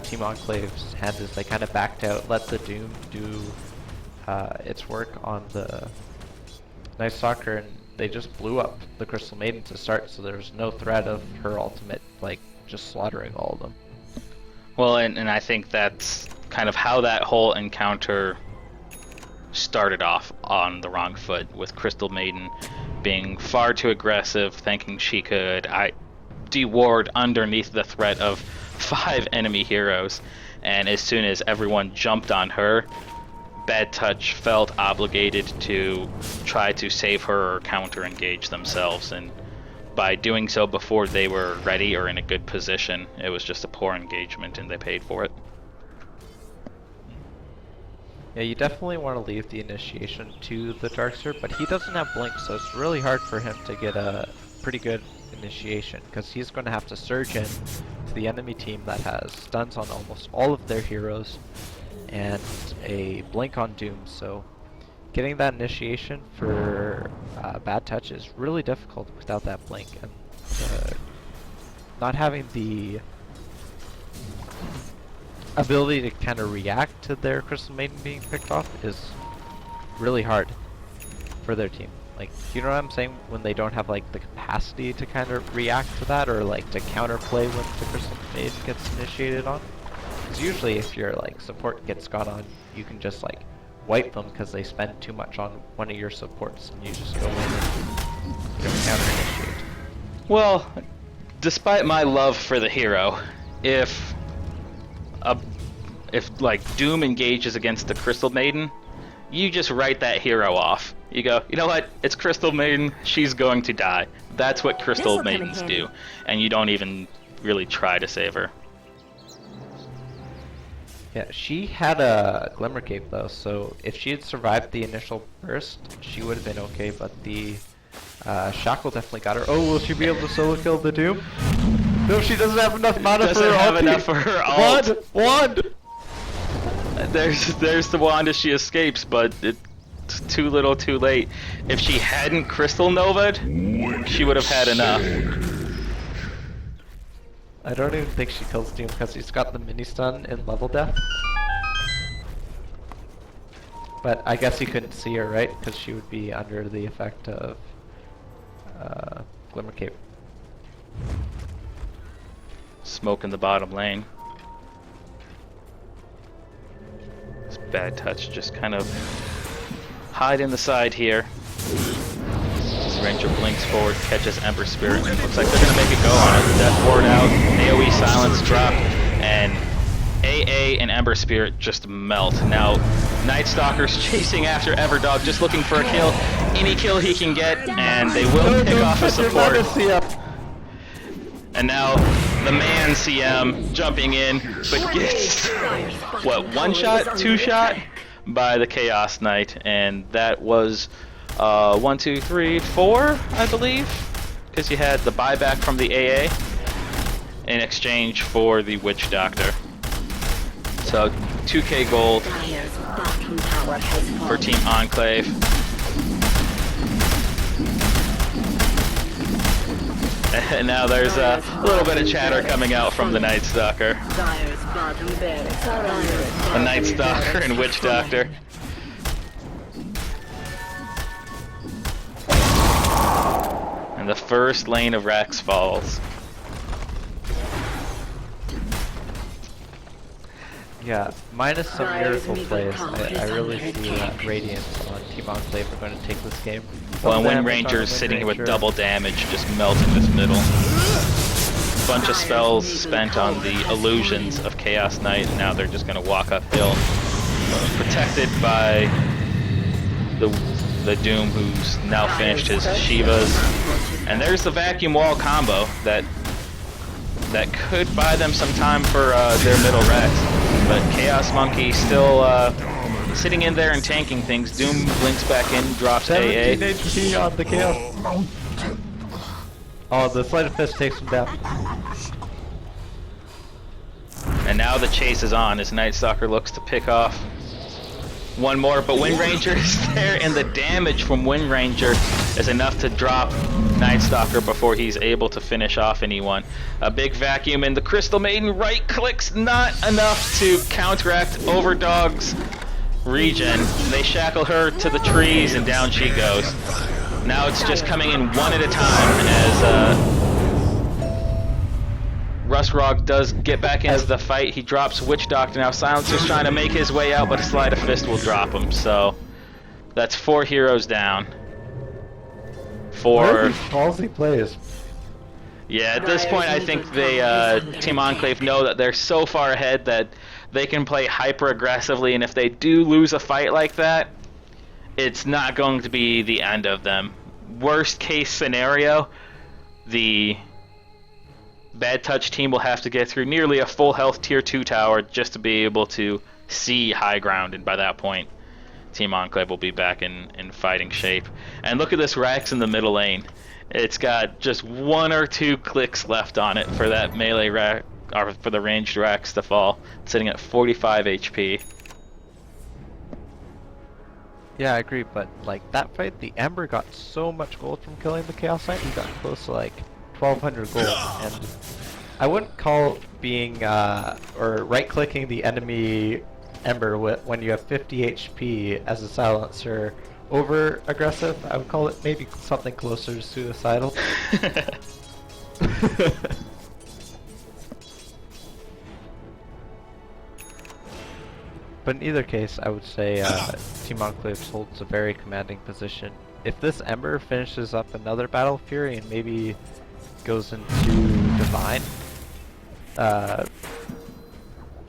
Team Enclave's hands as they kind of backed out, let the Doom do its work on the Night Stalker, and they just blew up the Crystal Maiden to start, so there was no threat of her ultimate, like, just slaughtering all of them. Well, and I think that's kind of how that whole encounter started off on the wrong foot, with Crystal Maiden being far too aggressive, thinking she could de-ward underneath the threat of 5 enemy heroes, and as soon as everyone jumped on her, Bad Touch felt obligated to try to save her or counter-engage themselves, and by doing so before they were ready or in a good position, it was just a poor engagement and they paid for it. Yeah, you definitely want to leave the initiation to the Darkseer, but he doesn't have Blink, so it's really hard for him to get a pretty good initiation, because he's going to have to surge in to the enemy team that has stuns on almost all of their heroes and a Blink on Doom, so getting that initiation for Bad Touch is really difficult without that Blink, and not having the ability to kind of react to their Crystal Maiden being picked off is really hard for their team. Like, you know what I'm saying? When they don't have, like, the capacity to kind of react to that, or, like, to counterplay when the Crystal Maiden gets initiated on. Because usually if your, like, support gets got on, you can just, like, wipe them because they spend too much on one of your supports, and you just go in and counter-initiate. Well, despite my love for the hero, if like Doom engages against the Crystal Maiden, you just write that hero off. You go, you know what? It's Crystal Maiden. She's going to die. That's what Crystal Maidens do, and you don't even really try to save her. Yeah, she had a Glimmer Cape though, so if she had survived the initial burst, she would have been okay, but the Shackle definitely got her. Oh, will she be able to solo kill the Doom? No, she doesn't have enough mana for her Doesn't have ulti. enough for her ult. Wand! There's the wand as she escapes, but it's too little too late. If she hadn't Crystal Nova'd, she would have had enough. I don't even think she kills Doom because he's got the mini stun in level death. But I guess he couldn't see her, right? Because she would be under the effect of Glimmer Cape. Smoke in the bottom lane. This Bad Touch just kind of hide in the side here. This Ranger blinks forward, catches Ember Spirit, and looks like they're gonna make it go on it. Death Ward out, AoE silence drop, and AA and Ember Spirit just melt. Now, Night Stalker's chasing after Everdog, just looking for a kill. Any kill he can get, and they will pick off a support. And now, the man CM jumping in, but gets, what, one shot, two shot by the Chaos Knight, and that was 1, 2, 3, 4, I believe, because you had the buyback from the AA in exchange for the Witch Doctor. So 2k gold for Team Enclave. And now there's a little bit of chatter coming out from the Night Stalker. The Night Stalker and Witch Doctor. And the first lane of Rax falls. Yeah, minus some miracle plays, I really see that Radiance on Team Enclave are going to take this game. Well, and Wind Ranger's sitting here with double damage, just melting this middle. Bunch of spells spent on the illusions of Chaos Knight, and now they're just going to walk uphill. Protected by the Doom, who's now finished his Shivas. And there's the Vacuum Wall combo that could buy them some time for their middle Rex. but Chaos Monkey still sitting in there and tanking things. Doom blinks back in, drops 17 AA. HP on the Chaos. Oh, the Sleight of Fist takes him down. And now the chase is on as Night Stalker looks to pick off one more, but Wind Ranger is there, and the damage from Wind Ranger is enough to drop Night Stalker before he's able to finish off anyone. A big vacuum, and the Crystal Maiden right clicks, not enough to counteract Overdog's regen. They shackle her to the trees, and down she goes. Now it's just coming in one at a time as Rustrog does get back into the fight. He drops Witch Doctor. Now Silencer's trying to make his way out, but a Sleight of Fist will drop him. So that's 4 heroes down. For Ballsy plays. yeah, at this point I think they Team Enclave know that they're so far ahead that they can play hyper aggressively, and if they do lose a fight like that, it's not going to be the end of them. Worst case scenario, the Bad Touch team will have to get through nearly a full health tier 2 tower just to be able to see high ground, and by that point Team Enclave will be back in fighting shape. And look at this Rax in the middle lane. It's got just 1 or 2 clicks left on it for that melee Rax, or for the ranged Rax to fall. It's sitting at 45 HP. Yeah, I agree, but like that fight, the Ember got so much gold from killing the Chaos Knight. He got close to like 1,200 gold, and I wouldn't call being or right-clicking the enemy Ember when you have 50 HP as a silencer over aggressive. I would call it maybe something closer to suicidal. But in either case, I would say Team Enclave holds a very commanding position. If this Ember finishes up another Battle Fury and maybe goes into Divine,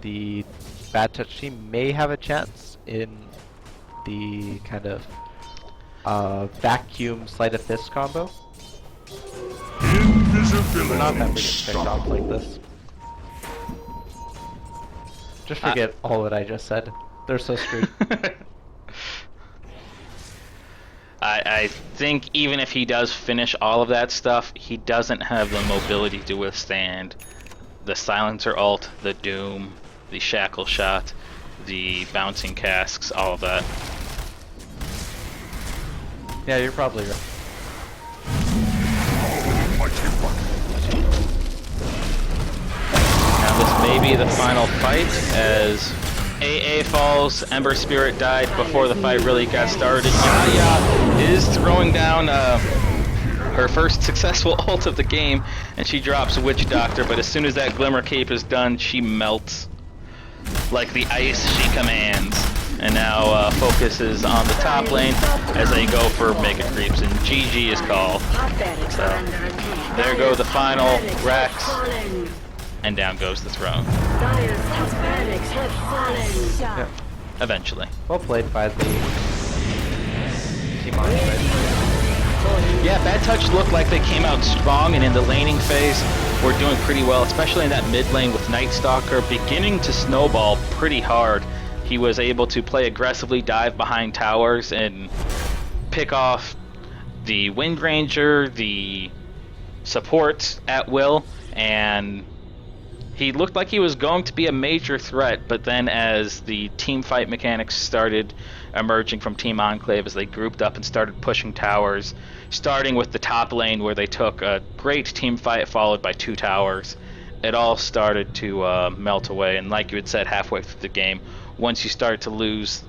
the Bad Touch team may have a chance in the kind of vacuum Sleight of Fist combo. Invisibility. Not that we get picked off like this. Just forget all that I just said. They're so screwed. I think even if he does finish all of that stuff, he doesn't have the mobility to withstand the Silencer ult, the Doom, the Shackle Shot, the Bouncing Casks, all of that. Yeah, you're probably right. Now this may be the final fight as AA falls, Ember Spirit died before the fight really got started. Yaya is throwing down her first successful ult of the game, and she drops Witch Doctor, but as soon as that Glimmer Cape is done, she melts like the ice she commands. And now focus is on the top lane as they go for Mega Creeps, and GG is called. So there go the final Rax, and down goes the throne. Yeah. Eventually. Well played by the Team Enclave. Yeah, Bad Touch looked like they came out strong, and in the laning phase were doing pretty well, especially in that mid lane with Night Stalker beginning to snowball pretty hard. He was able to play aggressively, dive behind towers, and pick off the Wind Ranger, the supports at will, and he looked like he was going to be a major threat, but then as the team fight mechanics started emerging from Team Enclave, as they grouped up and started pushing towers, starting with the top lane where they took a great team fight followed by 2 towers, it all started to melt away. And like you had said halfway through the game, once you start to lose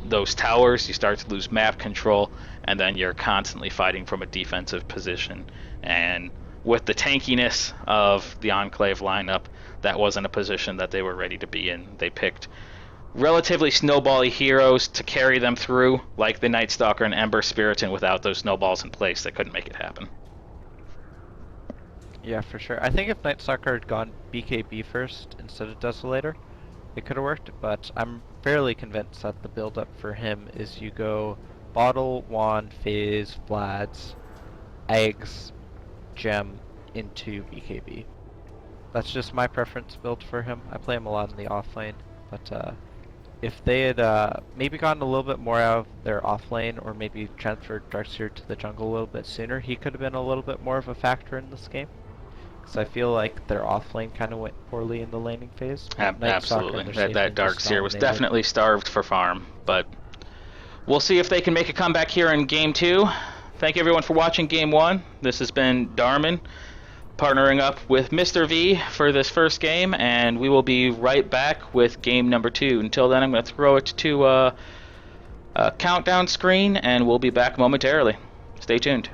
those towers, you start to lose map control, and then you're constantly fighting from a defensive position. And with the tankiness of the Enclave lineup, that wasn't a position that they were ready to be in. They picked relatively snowbally heroes to carry them through, like the Night Stalker and Ember Spirit, and without those snowballs in place, they couldn't make it happen. Yeah, for sure. I think if Night Stalker had gone BKB first instead of Desolator, it could have worked, but I'm fairly convinced that the build-up for him is you go Bottle, Wand, Phase, Vlads, Eggs, Gem into BKB. That's just my preference build for him. I play him a lot in the off lane, but if they had maybe gotten a little bit more out of their off lane, or maybe transferred Darkseer to the jungle a little bit sooner, he could have been a little bit more of a factor in this game. Because I feel like their off lane kind of went poorly in the laning phase. Absolutely. That Darkseer was definitely starved for farm, but we'll see if they can make a comeback here in Game 2. Thank you everyone for watching Game 1. This has been Darmin, partnering up with Mr. V for this first game, and we will be right back with game number 2. Until then, I'm going to throw it to a countdown screen, and we'll be back momentarily. Stay tuned.